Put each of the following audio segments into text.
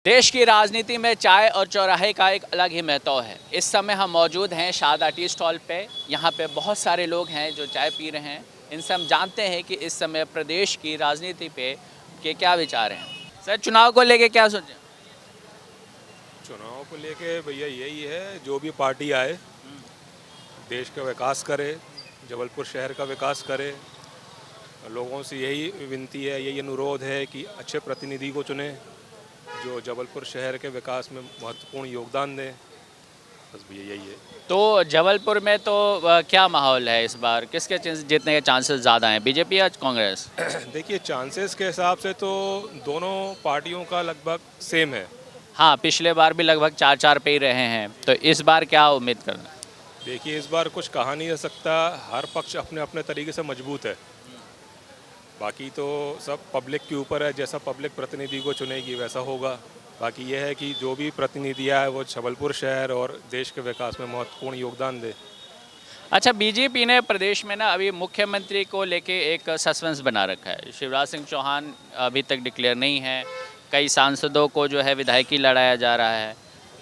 देश की राजनीति में चाय और चौराहे का एक अलग ही महत्व है। इस समय हम मौजूद हैं शादा टी स्टॉल पे। यहाँ पे बहुत सारे लोग हैं जो चाय पी रहे हैं। इनसे हम जानते हैं कि इस समय प्रदेश की राजनीति पे के क्या विचार हैं। सर, चुनाव को लेके क्या सोचें? चुनाव को लेके भैया यही है, जो भी पार्टी आए देश का विकास करे, जबलपुर शहर का विकास करे। लोगों से यही विनती है, यही अनुरोध है कि अच्छे प्रतिनिधि को चुने जो जबलपुर शहर के विकास में महत्वपूर्ण योगदान दें। बस भैया यही है। तो जबलपुर में तो क्या माहौल है इस बार? किसके जीतने के चांसेस ज़्यादा हैं, बीजेपी या कांग्रेस? देखिए, चांसेस के हिसाब से तो दोनों पार्टियों का लगभग सेम है। हाँ, पिछले बार भी लगभग 4-4 पे ही रहे हैं, तो इस बार क्या उम्मीद करना? देखिए, इस बार कुछ कहा नहीं जा सकता, हर पक्ष अपने अपने तरीके से मजबूत है। बाकी तो सब पब्लिक के ऊपर है, जैसा पब्लिक प्रतिनिधि को चुनेगी वैसा होगा। बाकी यह है कि जो भी प्रतिनिधि आए वो जबलपुर शहर और देश के विकास में महत्वपूर्ण योगदान दे। अच्छा, बीजेपी ने प्रदेश में ना अभी मुख्यमंत्री को लेके एक सस्पेंस बना रखा है। शिवराज सिंह चौहान अभी तक डिक्लेयर नहीं है। कई सांसदों को जो है विधायकी लड़ाया जा रहा है।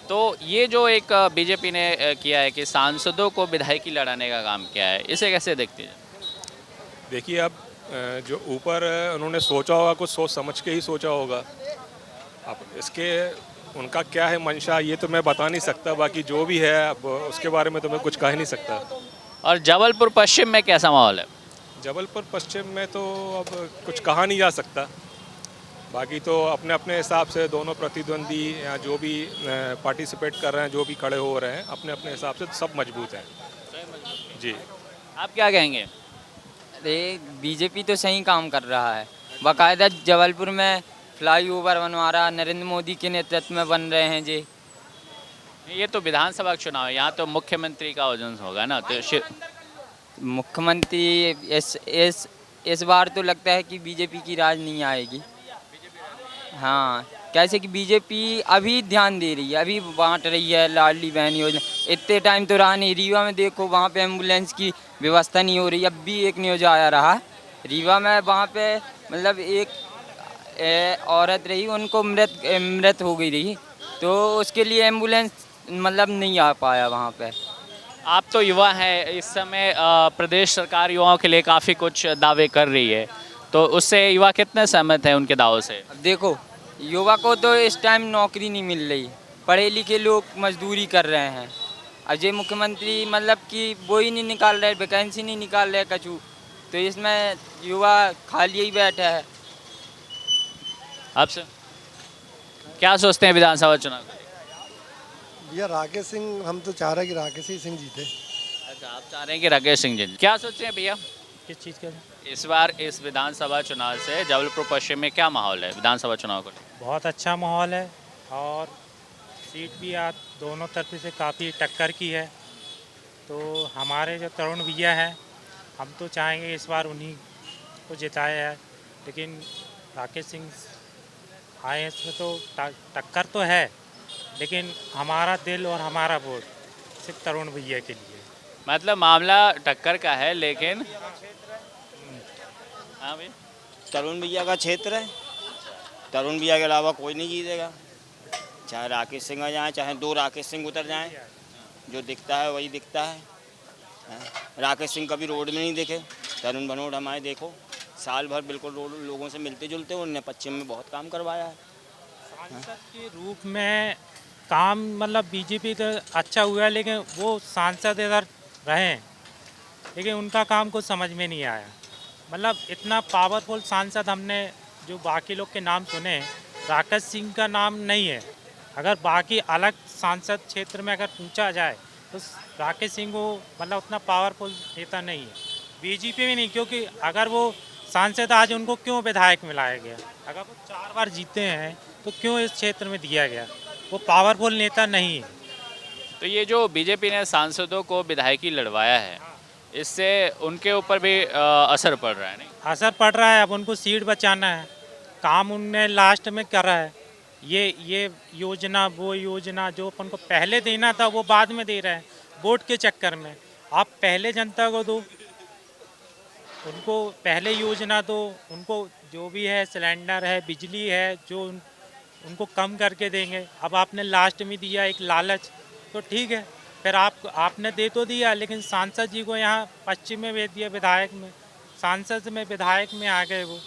तो ये जो एक बीजेपी ने किया है कि सांसदों को विधायकी लड़ाने का काम किया है, इसे कैसे देखते हैं? देखिए, अब जो ऊपर उन्होंने सोचा होगा, कुछ सोच समझ के ही सोचा होगा। अब इसके उनका क्या है मंशा, ये तो मैं बता नहीं सकता। बाकी जो भी है, अब उसके बारे में तो मैं कुछ कह नहीं सकता। और जबलपुर पश्चिम में कैसा माहौल है? जबलपुर पश्चिम में तो अब कुछ कहा नहीं जा सकता। बाकी तो अपने अपने हिसाब से दोनों प्रतिद्वंदी या जो भी पार्टिसिपेट कर रहे हैं, जो भी खड़े हो रहे हैं, अपने अपने हिसाब से सब मजबूत हैं। जी। आप क्या कहेंगे? अरे, बीजेपी तो सही काम कर रहा है। बाकायदा जबलपुर में फ्लाईओवर बनवा रहा, नरेंद्र मोदी के नेतृत्व में बन रहे हैं जी। ये तो विधानसभा का चुनाव है, यहाँ तो मुख्यमंत्री का वजन होगा ना। तो मुख्यमंत्री इस बार तो लगता है कि बीजेपी की राज नहीं आएगी। हाँ, कैसे कि बीजेपी अभी ध्यान दे रही है, अभी बांट रही है लाडली बहन योजना। इतने टाइम तो रहा नहीं। रीवा में देखो, वहाँ पे एम्बुलेंस की व्यवस्था नहीं हो रही। अब भी एक न्यूज आया रहा रीवा में, वहाँ पे मतलब एक औरत रही, उनको मृत हो गई रही, तो उसके लिए एम्बुलेंस मतलब नहीं आ पाया वहाँ पे। आप तो युवा हैं, इस समय प्रदेश सरकार युवाओं के लिए काफ़ी कुछ दावे कर रही है, तो उससे युवा कितने सहमत हैं उनके दावों से? अब देखो, युवा को तो इस टाइम नौकरी नहीं मिल रही, पढ़े लिखे लोग मजदूरी कर रहे हैं। अजय मुख्यमंत्री मतलब कि वो ही नहीं निकाल रहे, वैकेंसी नहीं निकाल रहे कछु, तो इसमें युवा खाली ही बैठा है। आपसे क्या सोचते हैं विधानसभा चुनाव को? भैया राकेश सिंह, हम तो चाह रहे हैं कि राकेश ही सिंह जीते। अच्छा, आप चाह रहे हैं कि राकेश सिंह जी। क्या सोचते हैं भैया, किस चीज़ का? इस बार इस विधानसभा चुनाव से जबलपुर पश्चिम में क्या माहौल है विधानसभा चुनाव को? बहुत अच्छा माहौल है और सीट भी आज दोनों तरफ से काफ़ी टक्कर की है। तो हमारे जो तरुण भैया हैं, हम तो चाहेंगे इस बार उन्हीं को जिताया है। लेकिन राकेश सिंह आए हैं, इसमें तो टक्कर तो है, लेकिन हमारा दिल और हमारा वोट सिर्फ तरुण भैया के लिए। मतलब मामला टक्कर का है, लेकिन हाँ भाई, तरुण भैया का क्षेत्र है। तरुण भैया के अलावा कोई नहीं जीतेगा। चाहे राकेश सिंह आ जाए, चाहे दो राकेश सिंह उतर जाएं, जो दिखता है वही दिखता है। राकेश सिंह कभी रोड में नहीं दिखे। तरुण भनोट हमारे देखो, साल भर बिल्कुल रोड लोगों से मिलते जुलते, उन्होंने पश्चिम में बहुत काम करवाया है। सांसद के रूप में काम मतलब बीजेपी तो अच्छा हुआ है, लेकिन वो सांसद इधर रहे, लेकिन उनका काम कुछ समझ में नहीं आया। मतलब इतना पावरफुल सांसद हमने जो बाकी लोग के नाम सुने, राकेश सिंह का नाम नहीं है। अगर बाकी अलग सांसद क्षेत्र में अगर पूछा जाए तो राकेश सिंह को मतलब उतना पावरफुल नेता नहीं है, बीजेपी में नहीं। क्योंकि अगर वो सांसद आज उनको क्यों विधायक मिलाया गया? अगर वो 4 बार जीते हैं तो क्यों इस क्षेत्र में दिया गया? वो पावरफुल नेता नहीं है। तो ये जो बीजेपी ने सांसदों को विधायकी लड़वाया है, इससे उनके ऊपर भी असर पड़ रहा है नहीं? असर पड़ रहा है। अब उनको सीट बचाना है, काम उनने लास्ट में करा है। ये योजना वो योजना जो अपन को पहले देना था वो बाद में दे रहे हैं वोट के चक्कर में। आप पहले जनता को दो, उनको पहले योजना दो, उनको जो भी है सिलेंडर है, बिजली है, जो उनको कम करके देंगे। अब आपने लास्ट में दिया एक लालच, तो ठीक है, फिर आपने दे तो दिया, लेकिन सांसद जी को यहाँ पश्चिम में भेज दिया, विधायक में, सांसद में विधायक में आ गए वो।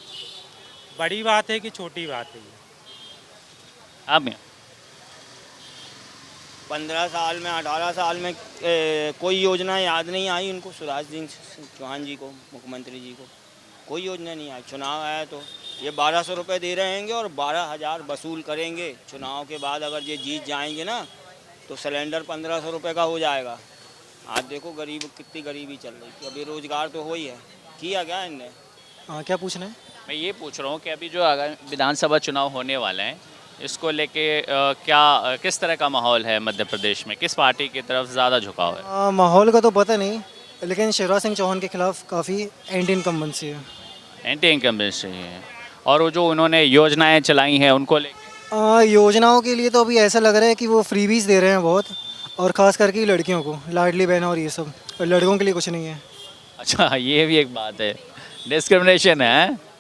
बड़ी बात है कि छोटी बात है ये? आप 15 साल में 18 साल में कोई योजना याद नहीं आई उनको, शिवराज सिंह चौहान जी को, मुख्यमंत्री जी को कोई योजना नहीं आई। चुनाव आया तो ये 1200 रुपये दे रहेंगे और 12,000 वसूल करेंगे। चुनाव के बाद अगर ये जीत जाएंगे ना तो सिलेंडर 1500 रुपये का हो जाएगा। आज देखो गरीब कितनी गरीबी चल रही थी, अभी रोजगार तो हो ही है, किया गया इनने। हाँ, क्या पूछना है? मैं ये पूछ रहा हूँ कि अभी जो आगामी विधानसभा चुनाव होने वाले हैं, इसको लेके क्या किस तरह का माहौल है मध्य प्रदेश में, किस पार्टी की तरफ ज़्यादा झुकाव है? माहौल का तो पता नहीं, लेकिन शिवराज सिंह चौहान के खिलाफ काफ़ी एंटी इनकम्बेंसी है। एंटी इनकम्बेंसी है। और वो जो उन्होंने योजनाएं चलाई हैं उनको लेके योजनाओं के लिए तो अभी ऐसा लग रहा है कि वो फ्रीबीज दे रहे हैं बहुत, और ख़ास करके लड़कियों को, लाडली बहन और ये सब, और लड़कों के लिए कुछ नहीं है। अच्छा, ये भी एक बात है, डिस्क्रिमिनेशन है।